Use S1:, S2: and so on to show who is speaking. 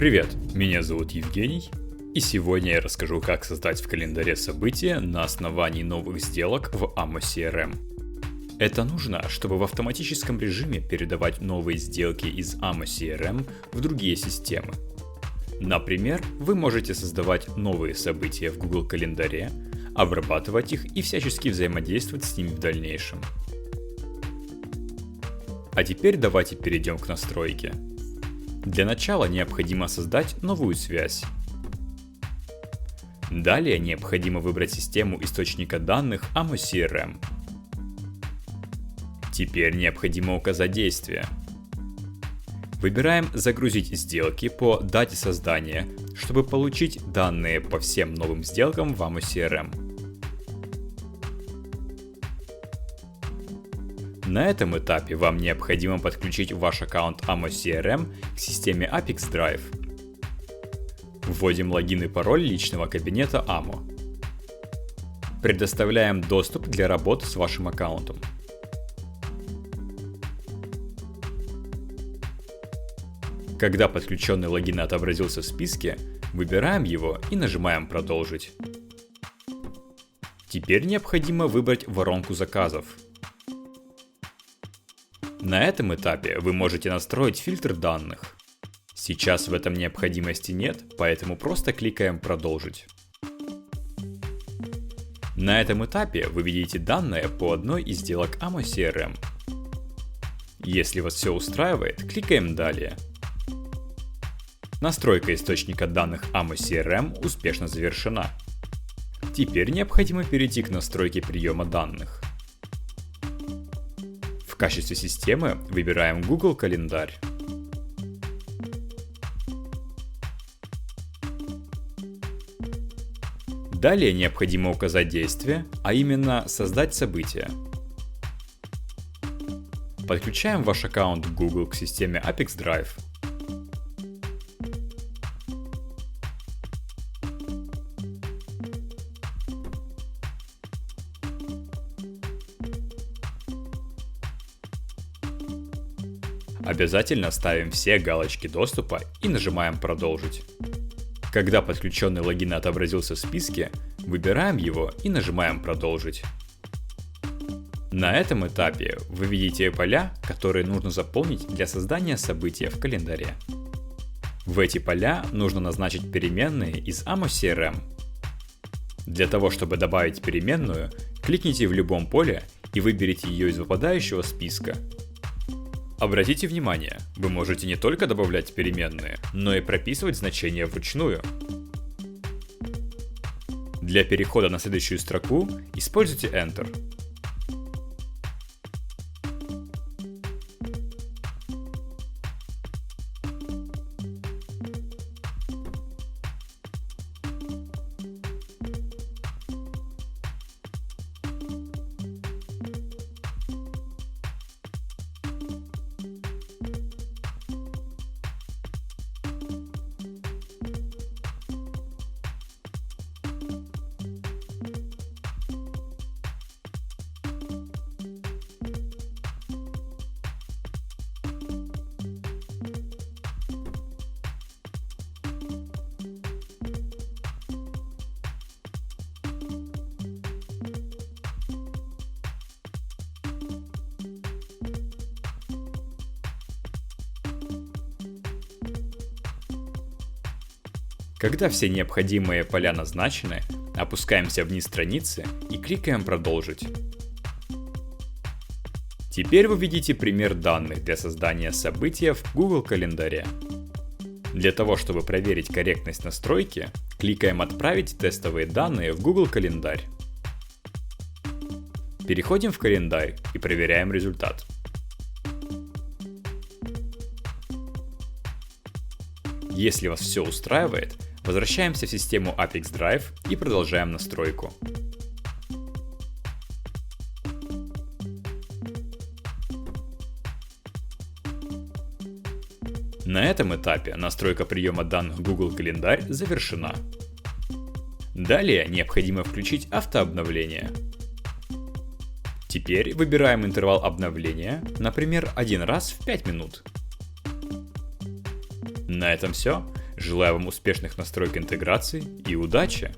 S1: Привет, меня зовут Евгений, и сегодня я расскажу, как создать в календаре события на основании новых сделок в AMO CRM. Это нужно, чтобы в автоматическом режиме передавать новые сделки из AMO CRM в другие системы. Например, вы можете создавать новые события в Google календаре, обрабатывать их и всячески взаимодействовать с ними в дальнейшем. А теперь давайте перейдем к настройке. Для начала необходимо создать новую связь. Далее необходимо выбрать систему источника данных AMO CRM. Теперь необходимо указать действие. Выбираем «Загрузить сделки по дате создания», чтобы получить данные по всем новым сделкам в AMO CRM. На этом этапе вам необходимо подключить ваш аккаунт AMO CRM к системе Apex Drive. Вводим логин и пароль личного кабинета AMO. Предоставляем доступ для работы с вашим аккаунтом. Когда подключенный логин отобразился в списке, выбираем его и нажимаем «Продолжить». Теперь необходимо выбрать воронку заказов. На этом этапе вы можете настроить фильтр данных. Сейчас в этом необходимости нет, поэтому просто кликаем «Продолжить». На этом этапе вы видите данные по одной из сделок AMO CRM. Если вас все устраивает, кликаем «Далее». Настройка источника данных AMO CRM успешно завершена. Теперь необходимо перейти к настройке приема данных. В качестве системы выбираем Google календарь. Далее необходимо указать действие, а именно создать событие. Подключаем ваш аккаунт Google к системе Apex Drive. Обязательно ставим все галочки доступа и нажимаем «Продолжить». Когда подключенный логин отобразился в списке, выбираем его и нажимаем «Продолжить». На этом этапе вы видите поля, которые нужно заполнить для создания события в календаре. В эти поля нужно назначить переменные из AMO CRM. Для того, чтобы добавить переменную, кликните в любом поле и выберите ее из выпадающего списка. Обратите внимание, вы можете не только добавлять переменные, но и прописывать значения вручную. Для перехода на следующую строку используйте Enter. Когда все необходимые поля назначены, опускаемся вниз страницы и кликаем «Продолжить». Теперь вы видите пример данных для создания события в Google календаре. Для того, чтобы проверить корректность настройки, кликаем «Отправить тестовые данные в Google календарь». Переходим в календарь и проверяем результат. Если вас все устраивает, возвращаемся в систему Apex Drive и продолжаем настройку. На этом этапе настройка приема данных Google календарь завершена. Далее необходимо включить автообновление. Теперь выбираем интервал обновления, например, один раз в 5 минут. На этом все. Желаю вам успешных настроек интеграции и удачи!